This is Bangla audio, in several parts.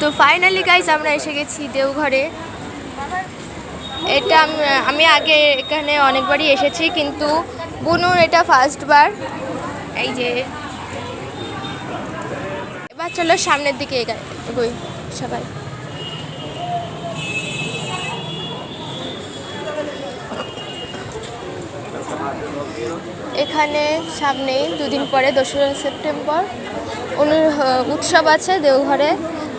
তো ফাইনালি গাইস আমরা এসে গেছি দেওঘরে। এটা আমি আগে এখানে অনেকবারই এসেছি, কিন্তু বুনুর এটা ফার্স্টবার। এই যে এবার চলো সামনের দিকে এগোই সবাই। এখানে সামনেই দুদিন পরে 2রা সেপ্টেম্বর উৎসব আছে দেওঘরে,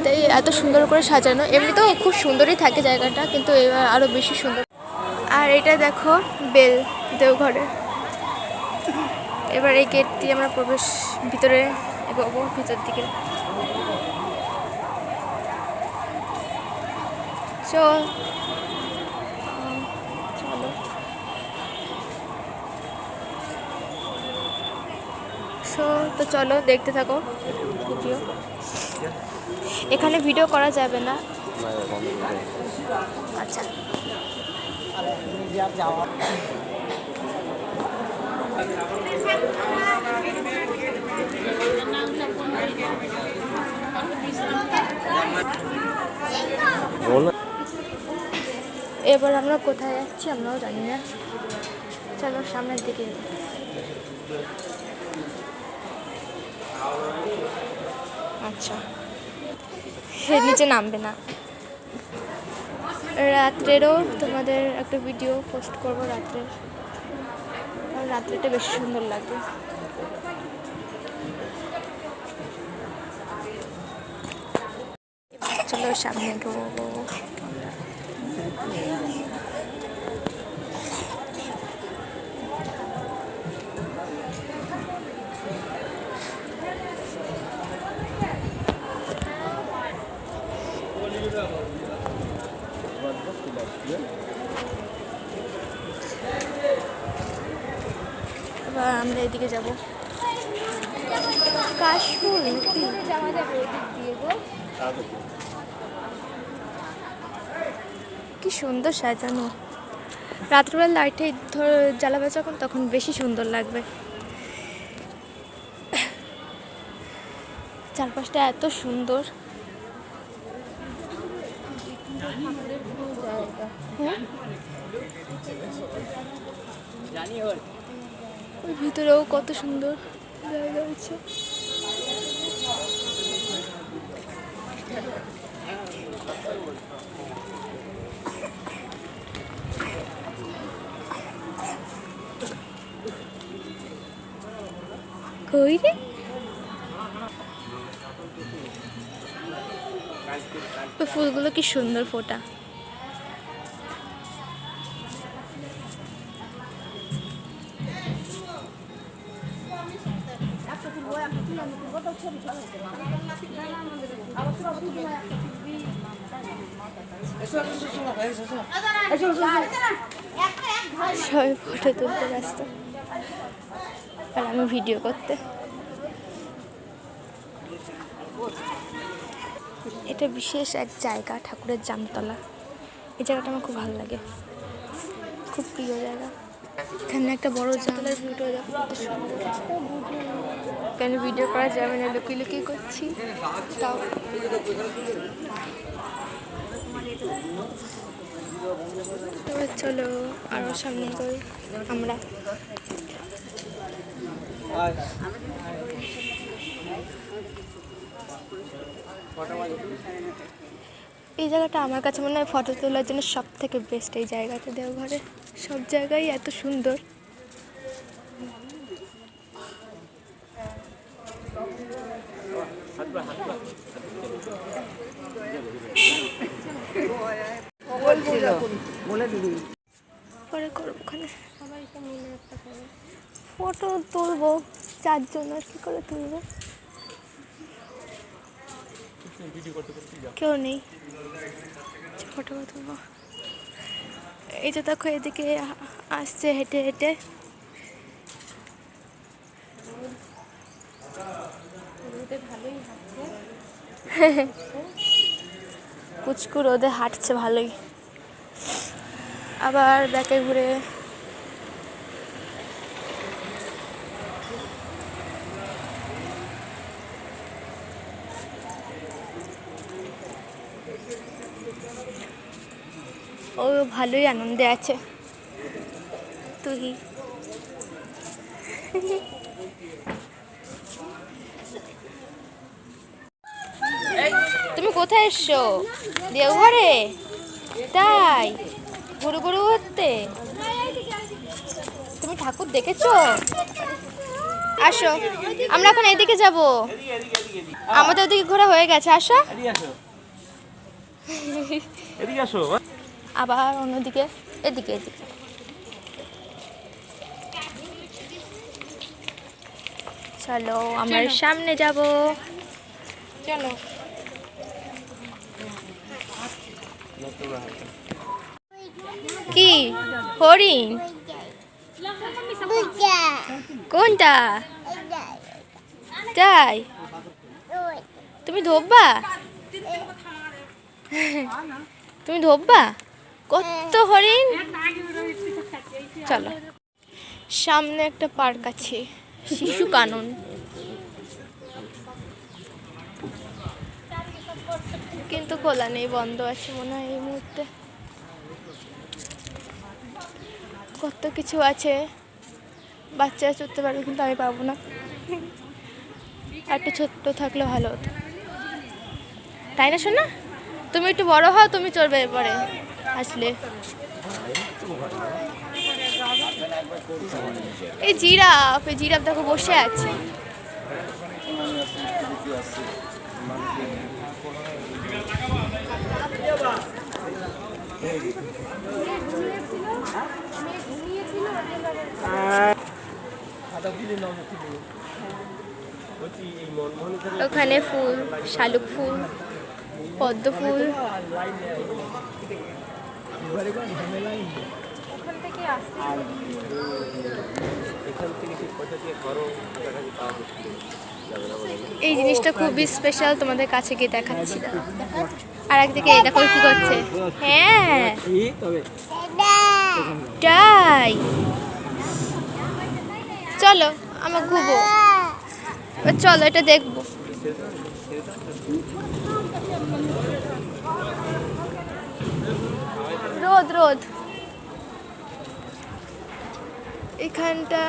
তাই এত সুন্দর করে সাজানো। এমনিতেও খুব সুন্দরই থাকে জায়গাটা, কিন্তু এবার আরও বেশি সুন্দর। আর এটা দেখো বেল দেওঘরে। এবার এই গেট দিয়ে আমরা ভিতরে এগোবো, ভিতর দিকে। চলো তো চলো দেখতে থাকো ভিডিও। এখানে ভিডিও করা যাবে না। আচ্ছা এবার আমরা কোথায় যাচ্ছি আমরাও জানি না। চলো সামনের দিকে। আচ্ছা নিচে নামবে না। রাত্রেরও তোমাদের একটা ভিডিও পোস্ট করবো রাত্রের, রাত্রেটা বেশি সুন্দর লাগবে। চলো সামনে ঢুকবো। এবার আমরা এদিকে যাবো। কাশফুল কি সুন্দর সাজানো। রাত্রিবেলা লাইটে জ্বালাবে যখন, তখন বেশি সুন্দর লাগবে। চারপাশটা এত সুন্দর। ওই ভিতরেও কত সুন্দর জায়গা আছে। কই রে ফুলগুলো কি সুন্দর ফোটা। সবাই ফটো তুলতে ব্যস্ত, আর আমি ভিডিও করতে। এটা বিশেষ এক জায়গা, ঠাকুরের জামতলা। এই জায়গাটা আমার খুব ভালো লাগে, খুব প্রিয় জায়গা। এখানে একটা বড় জামতলার ভিডিও দেখো কত সুন্দর। কেন ভিডিও করা যাবে না, লুকিয়ে লুকিয়ে করছি তাও। এবার চলো আরও সামনে করি আমরা। এই জায়গাটা আমার কাছে মনে হয় ফটো তোলার জন্য সব থেকে বেস্ট। এই জায়গাটা দেওঘরে সব জায়গায় এত সুন্দর। পরে করবো ওখানে সবাইকে মিলে একটা ফটো তুলবো, 4 জন আর কি করে তুলবো, কেউ নেই, ফটো তুলবো। এই যে দেখো এদিকে আসছে হেঁটে হেঁটে। পুচকু রোদে হাঁটছে ভালোই। আবার ব্যাকে ঘুরে ও ভালোই আনন্দে আছে। তুই তুমি কোথায় এসছো? দেওঘরে? তাই ঘুরু ঘুরু ঘুরতে? তুমি ঠাকুর দেখেছো? আসো, আমরা এখন এদিকে যাব। আমাদের ওদিকে ঘোরা হয়ে গেছে, আসো। আবার অন্যদিকে, এদিকে এদিকে। চলো আমরা সামনে যাব। চলো। কি হরিণ? কোনটা? তাই তুমি ধোববা? তুমি ধোববা? কত হরিণ। চলো, সামনে একটা পার্ক আছে, শিশু কানন। কিন্তু খোলা নেই, বন্ধ আছে মনে হয় এই মুহূর্তে। কত কিছু আছে, বাচ্চারা চড়তে পারবে কিন্তু আমি পাবো না। একটু ছোট্ট থাকলে ভালো হতো, তাই না শোনা? তুমি একটু বড় হও, তুমি চড়বে এরপরে আসলে। এই জিরাফ, এই জিরাফ দেখো বসে আছে। ওখানে ফুল, শালুক ফুল, পদ্ম ফুল। এই জিনিসটা খুবই স্পেশাল, তোমাদের কাছে গিয়ে দেখাচ্ছি। আর একদিকে এই দেখো কি করছে। হ্যাঁ তাই, চলো আমরা ঘুরবো। চলো এটা দেখবো। রোদ রোদ। এখানটা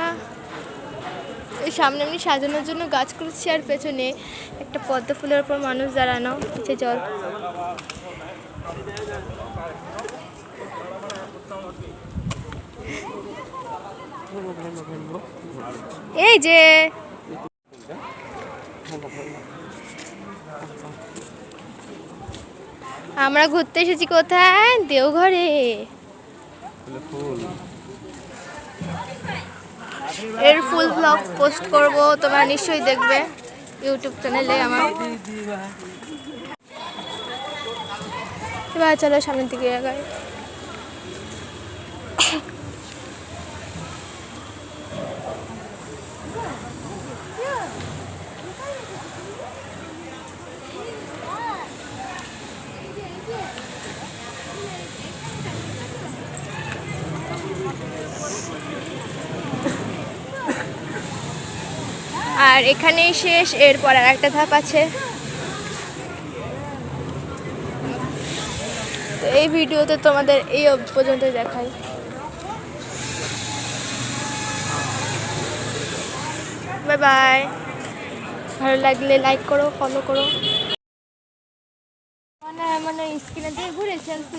এই সামনে এমনি সাজানোর জন্য গাছ করছি, আর পেছনে একটা পদ্ম ফুলের উপর মানুষ দাঁড়ানো, নিচে জল। এই যে আমরা ঘুরতে এসেছি কোথায়? দেওঘরে। এর ফুল ব্লগ পোস্ট করব, তোমরা নিশ্চয়ই দেখবে ইউটিউব চ্যানেলে আমার। এবার চলো সামনের দিকে আগাই। আর এখানেই শেষ, এরপর আর একটা ধাপ আছে। তো এই ভিডিওতে তোমাদের এই পর্যন্ত দেখাই। Bye bye. ভালো লাগলে লাইক করো, ফলো করো। মানে স্ক্রিনে দিয়ে ঘুরে সেলফি